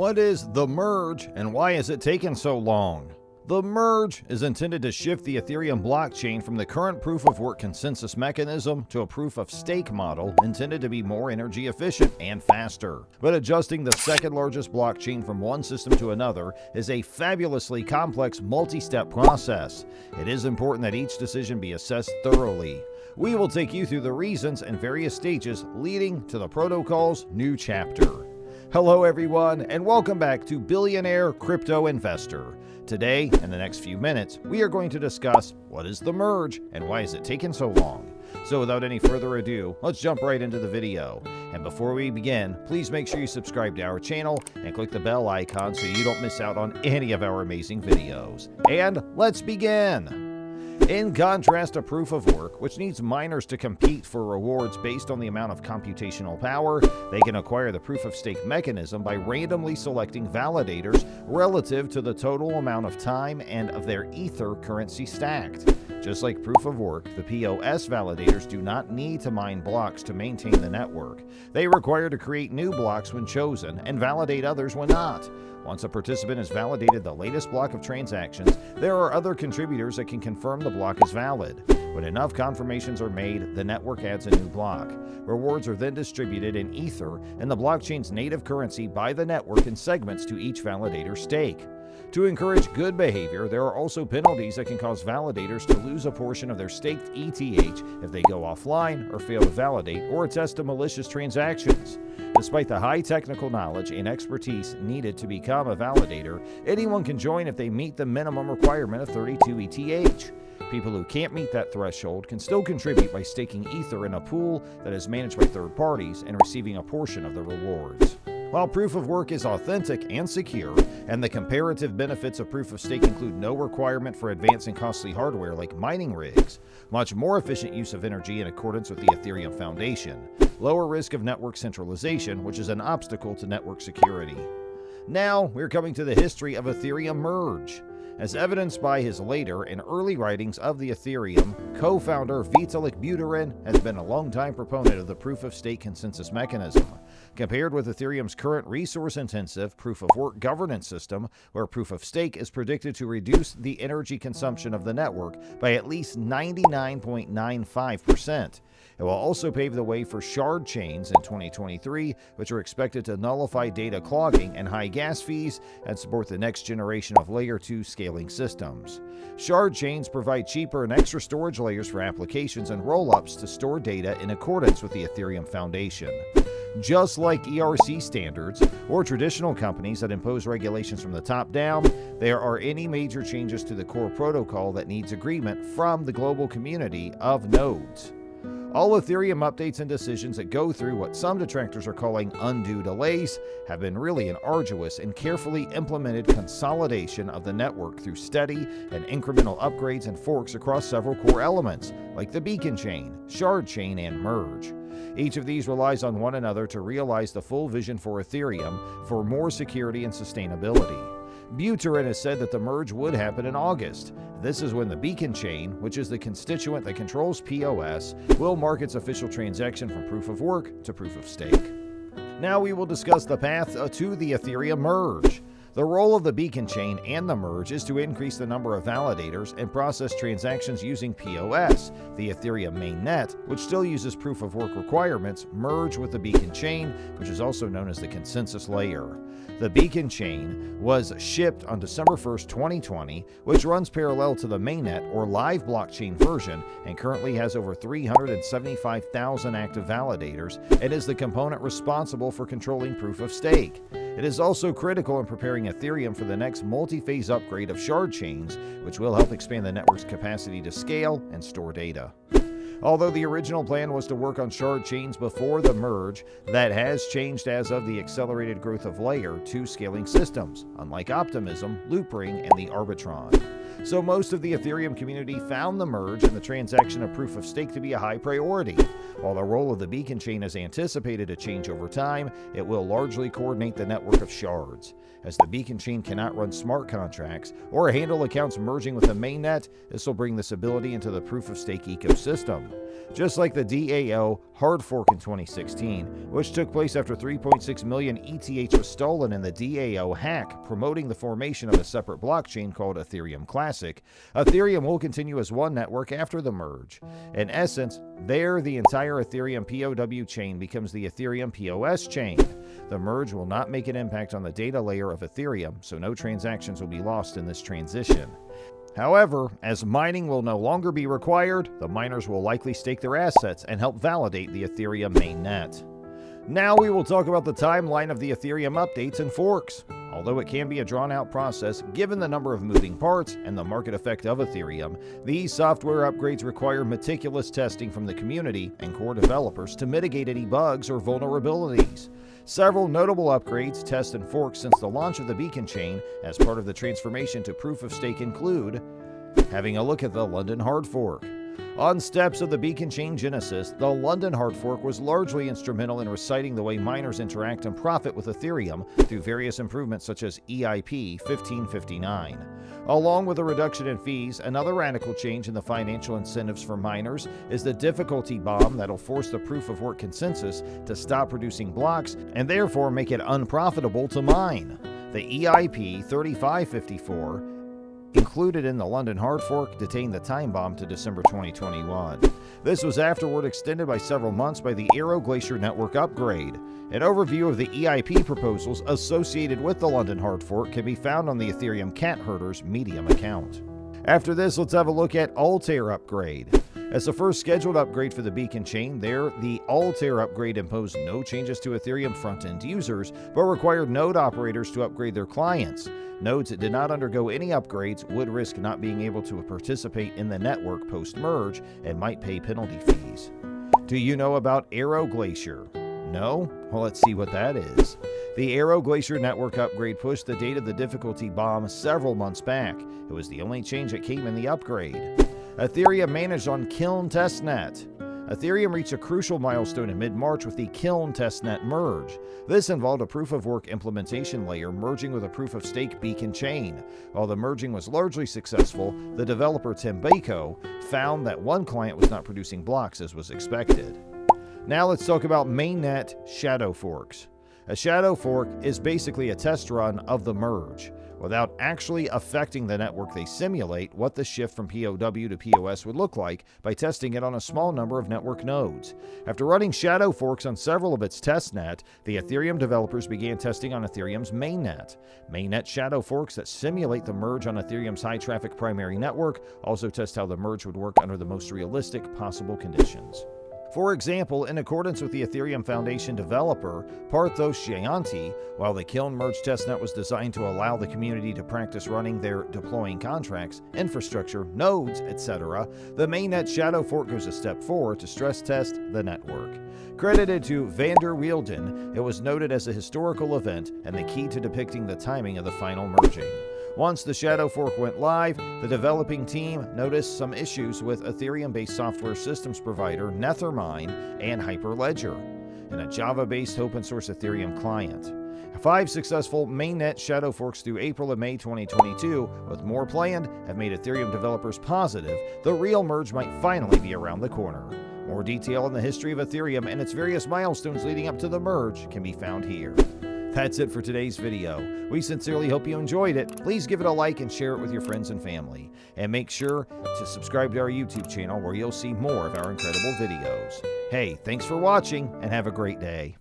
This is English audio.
What is the merge and why has it taken so long? The merge is intended to shift the Ethereum blockchain from the current proof-of-work consensus mechanism to a proof-of-stake model intended to be more energy efficient and faster. But adjusting the second largest blockchain from one system to another is a fabulously complex multi-step process. It is important that each decision be assessed thoroughly. We will take you through the reasons and various stages leading to the protocol's new chapter. Hello everyone, and welcome back to Billionaire Crypto Investor. Today, in the next few minutes, we are going to discuss what is the merge and why has it taken so long. So without any further ado, let's jump right into the video. And before we begin, please make sure you subscribe to our channel and click the bell icon so you don't miss out on any of our amazing videos. And let's begin! In contrast to proof of work, which needs miners to compete for rewards based on the amount of computational power, they can acquire the proof of stake mechanism by randomly selecting validators relative to the total amount of time and of their Ether currency stacked. Just like proof of work, the POS validators do not need to mine blocks to maintain the network. They require to create new blocks when chosen and validate others when not. Once a participant has validated the latest block of transactions, there are other contributors that can confirm the block is valid. When enough confirmations are made, the network adds a new block. Rewards are then distributed in Ether and the blockchain's native currency by the network in segments to each validator's stake. To encourage good behavior, there are also penalties that can cause validators to lose a portion of their staked ETH if they go offline or fail to validate or attest to malicious transactions. Despite the high technical knowledge and expertise needed to become a validator, anyone can join if they meet the minimum requirement of 32 ETH. People who can't meet that threshold can still contribute by staking Ether in a pool that is managed by third parties and receiving a portion of the rewards. While proof of work is authentic and secure, and the comparative benefits of proof of stake include no requirement for advanced and costly hardware like mining rigs, much more efficient use of energy in accordance with the Ethereum Foundation, lower risk of network centralization, which is an obstacle to network security. Now, we're coming to the history of Ethereum Merge. As evidenced by his later and early writings of the Ethereum, co-founder Vitalik Buterin has been a longtime proponent of the proof-of-stake consensus mechanism. Compared with Ethereum's current resource-intensive proof-of-work governance system, where proof-of-stake is predicted to reduce the energy consumption of the network by at least 99.95%. It will also pave the way for shard chains in 2023, which are expected to nullify data clogging and high gas fees and support the next generation of Layer 2 scaling systems. Shard chains provide cheaper and extra storage layers for applications and rollups to store data in accordance with the Ethereum Foundation. Just like ERC standards or traditional companies that impose regulations from the top down, there are any major changes to the core protocol that needs agreement from the global community of nodes. All Ethereum updates and decisions that go through what some detractors are calling undue delays have been really an arduous and carefully implemented consolidation of the network through steady and incremental upgrades and forks across several core elements, like the beacon chain, shard chain, and merge. Each of these relies on one another to realize the full vision for Ethereum for more security and sustainability. Buterin has said that the merge would happen in August. This is when the beacon chain, which is the constituent that controls POS, will mark its official transaction from proof of work to proof of stake. Now we will discuss the path to the Ethereum merge. The role of the beacon chain and the merge is to increase the number of validators and process transactions using POS. The Ethereum mainnet, which still uses proof of work requirements, merge with the beacon chain, which is also known as the consensus layer. The beacon chain was shipped on December 1st, 2020, which runs parallel to the mainnet or live blockchain version and currently has over 375,000 active validators and is the component responsible for controlling proof of stake. It is also critical in preparing Ethereum for the next multi-phase upgrade of shard chains, which will help expand the network's capacity to scale and store data. Although the original plan was to work on shard chains before the merge, that has changed as of the accelerated growth of Layer 2 scaling systems, unlike Optimism, Loopring, and the Arbitron. So most of the Ethereum community found the merge and the transaction of proof of stake to be a high priority. While the role of the beacon chain is anticipated to change over time, it will largely coordinate the network of shards. As the beacon chain cannot run smart contracts or handle accounts merging with the mainnet, this will bring this ability into the proof of stake ecosystem. Just like the DAO hard fork in 2016, which took place after 3.6 million ETH was stolen in the DAO hack, promoting the formation of a separate blockchain called Ethereum Classic, Ethereum will continue as one network after the merge. In essence, there the entire Ethereum POW chain becomes the Ethereum POS chain. The merge will not make an impact on the data layer of Ethereum, so no transactions will be lost in this transition. However, as mining will no longer be required, the miners will likely stake their assets and help validate the Ethereum mainnet. Now we will talk about the timeline of the Ethereum updates and forks. Although it can be a drawn-out process, given the number of moving parts and the market effect of Ethereum, these software upgrades require meticulous testing from the community and core developers to mitigate any bugs or vulnerabilities. Several notable upgrades, tests, and forks since the launch of the beacon chain as part of the transformation to proof of stake include having a look at the London hard fork. On steps of the beacon chain genesis, the London hard fork was largely instrumental in reciting the way miners interact and profit with Ethereum through various improvements such as EIP 1559. Along with a reduction in fees, another radical change in the financial incentives for miners is the difficulty bomb that'll force the proof of work consensus to stop producing blocks and therefore make it unprofitable to mine. The EIP 3554 included in the London hard fork detained the time bomb to December 2021. This was afterward extended by several months by the Arrow Glacier network upgrade. An overview of the EIP proposals associated with the London hard fork can be found on the Ethereum Cat Herders Medium account. After this, let's have a look at Altair upgrade. As the first scheduled upgrade for the beacon chain, the Altair upgrade imposed no changes to Ethereum front-end users, but required node operators to upgrade their clients. Nodes that did not undergo any upgrades would risk not being able to participate in the network post-merge and might pay penalty fees. Do you know about Arrow Glacier? No? Well, let's see what that is. The Arrow Glacier network upgrade pushed the date of the difficulty bomb several months back. It was the only change that came in the upgrade. Ethereum managed on Kiln Testnet. Ethereum reached a crucial milestone in mid-March with the Kiln Testnet merge. This involved a proof-of-work implementation layer merging with a proof-of-stake beacon chain. While the merging was largely successful, the developer Tim Bako found that one client was not producing blocks as was expected. Now let's talk about mainnet shadow forks. A shadow fork is basically a test run of the merge. Without actually affecting the network, they simulate what the shift from POW to POS would look like by testing it on a small number of network nodes. After running shadow forks on several of its testnet, the Ethereum developers began testing on Ethereum's mainnet. Mainnet shadow forks that simulate the merge on Ethereum's high-traffic primary network also test how the merge would work under the most realistic possible conditions. For example, in accordance with the Ethereum Foundation developer, Parthos Jayanti, while the Kiln Merge testnet was designed to allow the community to practice running their deploying contracts, infrastructure, nodes, etc., the mainnet shadow fork goes a step forward to stress test the network. Credited to Vander Wielden, it was noted as a historical event and the key to depicting the timing of the final merging. Once the shadow fork went live, the developing team noticed some issues with Ethereum-based software systems provider Nethermind and Hyperledger, and a Java-based open-source Ethereum client. 5 successful mainnet shadow forks through April and May 2022, with more planned, have made Ethereum developers positive the real merge might finally be around the corner. More detail on the history of Ethereum and its various milestones leading up to the merge can be found here. That's it for today's video. We sincerely hope you enjoyed it. Please give it a like and share it with your friends and family. And make sure to subscribe to our YouTube channel where you'll see more of our incredible videos. Hey, thanks for watching and have a great day.